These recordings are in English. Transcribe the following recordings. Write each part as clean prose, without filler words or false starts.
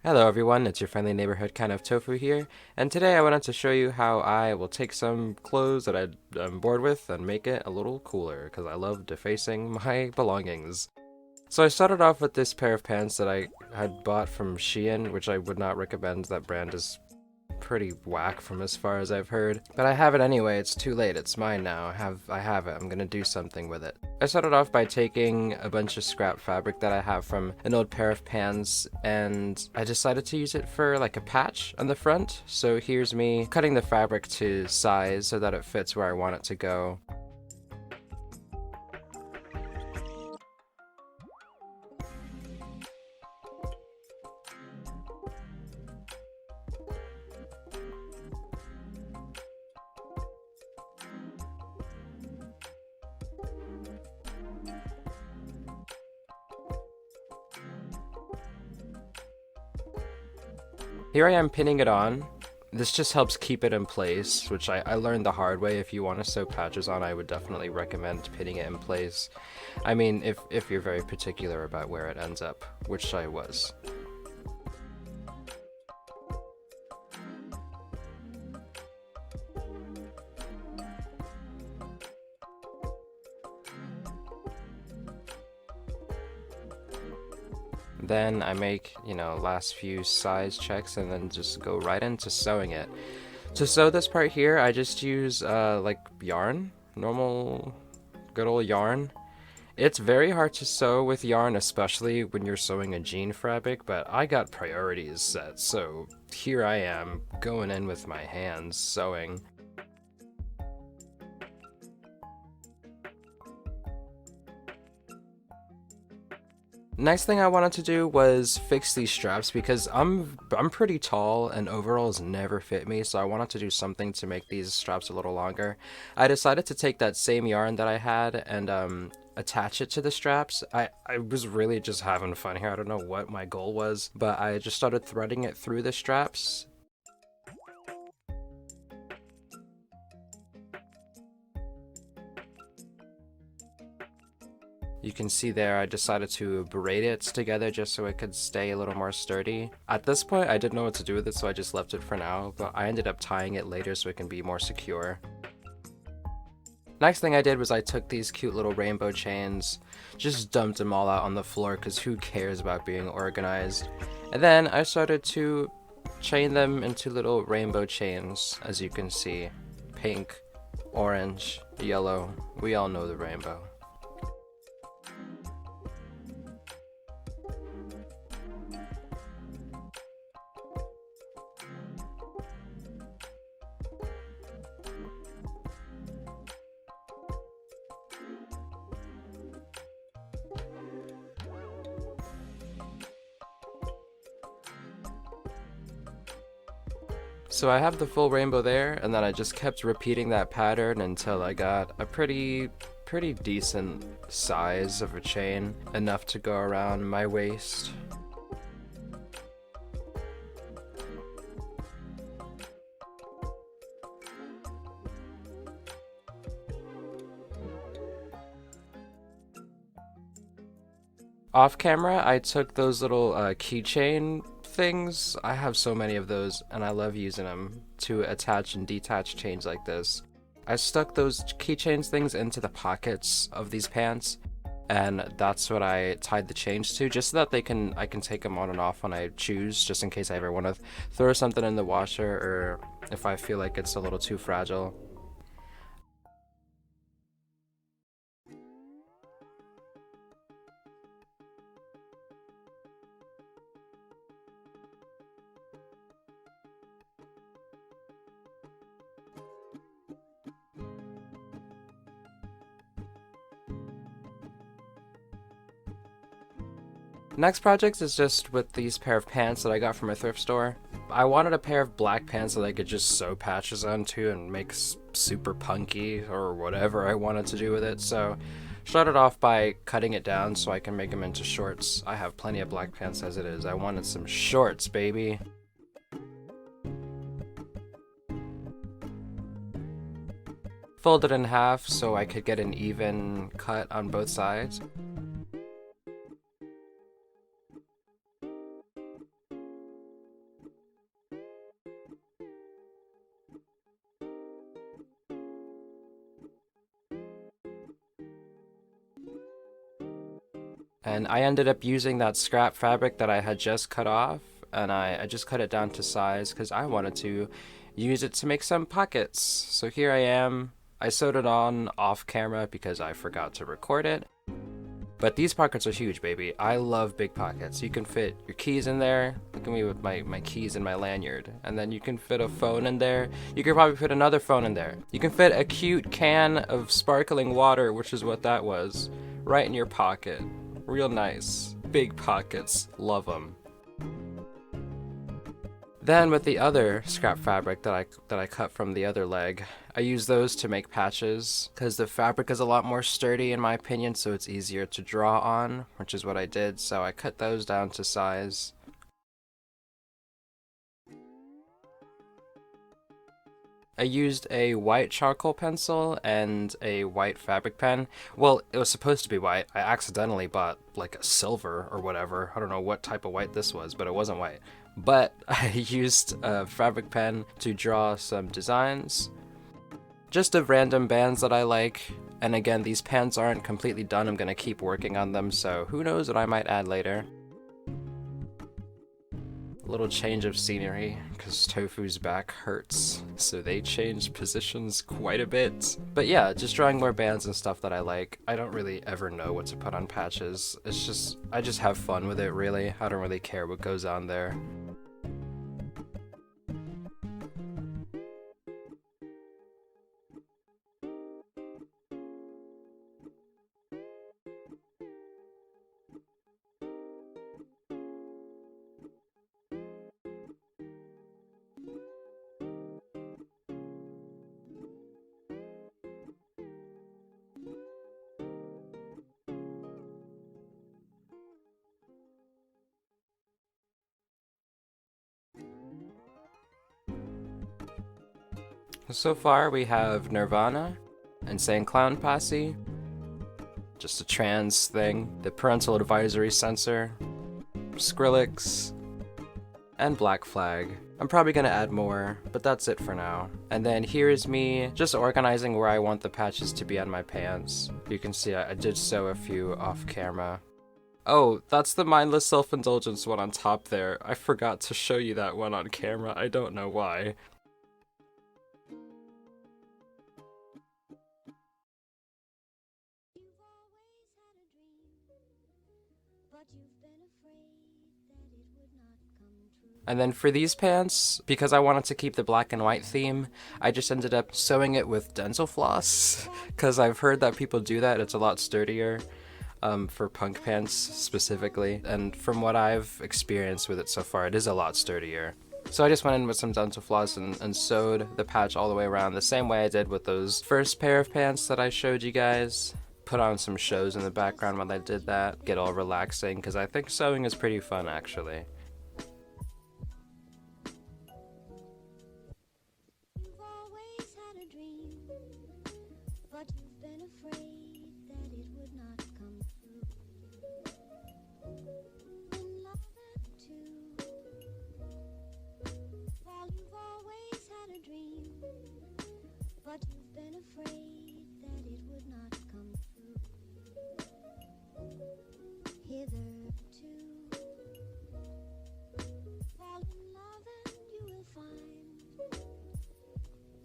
Hello everyone, it's your friendly neighborhood kind of tofu here, and today I wanted to show you how I will take some clothes that I'm bored with and make it a little cooler, because I love defacing my belongings. So I started off with this pair of pants that I had bought from Shein, which I would not recommend. That brand is pretty whack from as far as I've heard. But I have it anyway, it's too late, it's mine now. I have it, I'm gonna do something with it. I started off by taking a bunch of scrap fabric that I have from an old pair of pants, and I decided to use it for like a patch on the front. So here's me cutting the fabric to size so that it fits where I want it to go. Here I am pinning it on. This just helps keep it in place, which I learned the hard way. If you want to sew patches on, I would definitely recommend pinning it in place. I mean, if you're very particular about where it ends up, which I was. Then I make, last few size checks and then just go right into sewing it. To sew this part here, I just use like yarn, normal good old yarn. It's very hard to sew with yarn, especially when you're sewing a jean fabric, but I got priorities set, so here I am going in with my hands sewing. Next thing I wanted to do was fix these straps because I'm pretty tall and overalls never fit me, so I wanted to do something to make these straps a little longer. I decided to take that same yarn that I had and attach it to the straps. I was really just having fun here. I don't know what my goal was, but I just started threading it through the straps. You can see there I decided to braid it together just so it could stay a little more sturdy. At this point I didn't know what to do with it, so I just left it for now, but I ended up tying it later so it can be more secure. Next thing I did was I took these cute little rainbow chains, just dumped them all out on the floor because who cares about being organized. And then I started to chain them into little rainbow chains, as you can see. Pink, orange, yellow, we all know the rainbow. So I have the full rainbow there, and then I just kept repeating that pattern until I got a pretty decent size of a chain, enough to go around my waist. Off camera, I took those little keychain things. I have so many of those, and I love using them to attach and detach chains like this. I stuck those keychains things into the pockets of these pants, and that's what I tied the chains to, just so that I can take them on and off when I choose, just in case I ever want to throw something in the washer or if I feel like it's a little too fragile. Next project is just with these pair of pants that I got from a thrift store. I wanted a pair of black pants that I could just sew patches onto and make super punky or whatever I wanted to do with it, so started off by cutting it down so I can make them into shorts. I have plenty of black pants as it is. I wanted some shorts, baby. Folded in half so I could get an even cut on both sides. And I ended up using that scrap fabric that I had just cut off, and I just cut it down to size because I wanted to use it to make some pockets. So here I am. I sewed it on off camera because I forgot to record it. But these pockets are huge, baby. I love big pockets. You can fit your keys in there. Look at me with my keys in my lanyard. And then you can fit a phone in there. You could probably fit another phone in there. You can fit a cute can of sparkling water, which is what that was, right in your pocket. Real nice. Big pockets. Love them. Then with the other scrap fabric that I cut from the other leg, I use those to make patches because the fabric is a lot more sturdy in my opinion, so it's easier to draw on, which is what I did. So I cut those down to size. I used a white charcoal pencil and a white fabric pen. Well, it was supposed to be white. I accidentally bought like a silver or whatever. I don't know what type of white this was, but it wasn't white. But I used a fabric pen to draw some designs, just of random bands that I like. And again, these pants aren't completely done. I'm gonna keep working on them, so who knows what I might add later. A little change of scenery, because Tofu's back hurts, so they changed positions quite a bit. But yeah, just drawing more bands and stuff that I like. I don't really ever know what to put on patches. It's just, I just have fun with it, really. I don't really care what goes on there. So far we have Nirvana, Insane Clown Posse, just a trans thing, the parental advisory censor, Skrillex, and Black Flag. I'm probably gonna add more, but that's it for now. And then here is me just organizing where I want the patches to be on my pants. You can see I did sew a few off camera. Oh, that's the mindless self-indulgence one on top there. I forgot to show you that one on camera. I don't know why. And then for these pants, because I wanted to keep the black and white theme, I just ended up sewing it with dental floss, because I've heard that people do that. It's a lot sturdier for punk pants specifically, and from what I've experienced with it so far, it is a lot sturdier. So I just went in with some dental floss and sewed the patch all the way around the same way I did with those first pair of pants that I showed you guys. Put on some shows in the background while I did that, get all relaxing, because I think sewing is pretty fun actually. But you've been afraid that it would not come true. Hitherto, fall in love and you will find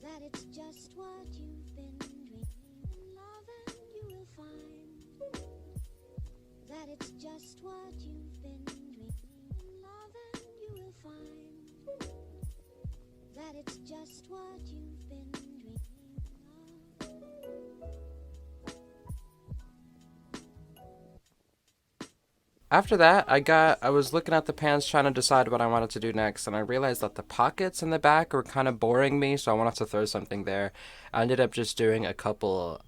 that it's just what you've been dreaming. In love and you will find that it's just what you've been dreaming. In love and you will find that it's just what you've been dreaming. After that, I was looking at the pants trying to decide what I wanted to do next, and I realized that the pockets in the back were kind of boring me, so I wanted to throw something there. I ended up just doing a couple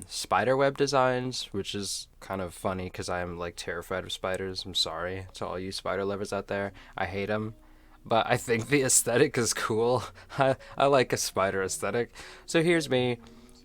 spiderweb designs, which is kind of funny because I'm like terrified of spiders. I'm sorry to all you spider lovers out there. I hate them. But I think the aesthetic is cool. I like a spider aesthetic. So here's me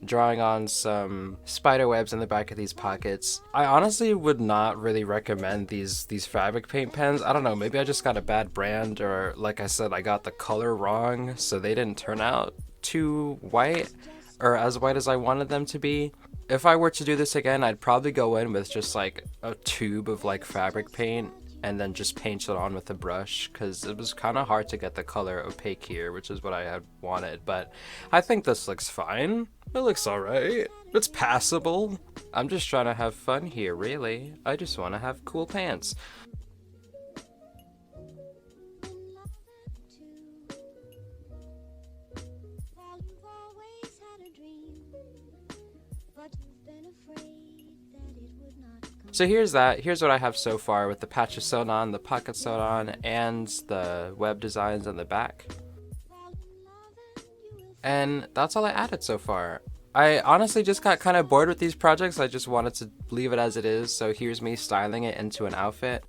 drawing on some spider webs in the back of these pockets. I honestly would not really recommend these fabric paint pens. I don't know, maybe I just got a bad brand, or like I said, I got the color wrong, so they didn't turn out too white or as white as I wanted them to be. If I were to do this again, I'd probably go in with just like a tube of like fabric paint and then just paint it on with a brush because it was kind of hard to get the color opaque here, which is what I had wanted. But I think this looks fine. It looks alright. It's passable. I'm just trying to have fun here, really. I just want to have cool pants. been loving too. Well, you've always had a dream, but you've been afraid that it would not come. So here's that. Here's what I have so far with the patches sewn on, the pockets sewn on, and the web designs on the back. Well, in loving you will And that's all I added so far. I honestly just got kind of bored with these projects. I just wanted to leave it as it is. So here's me styling it into an outfit.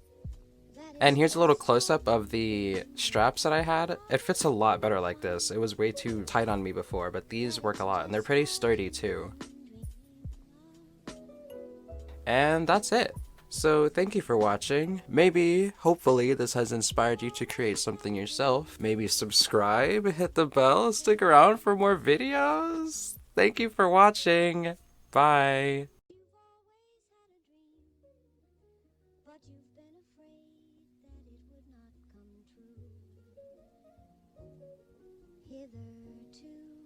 And here's a little close-up of the straps that I had. It fits a lot better like this. It was way too tight on me before, but these work a lot and they're pretty sturdy too. And that's it. So thank you for watching. Maybe, hopefully, this has inspired you to create something yourself. Maybe subscribe, hit the bell, stick around for more videos. Thank you for watching. Bye. You've always had a dream, but you've been afraid that it would not come true. Hitherto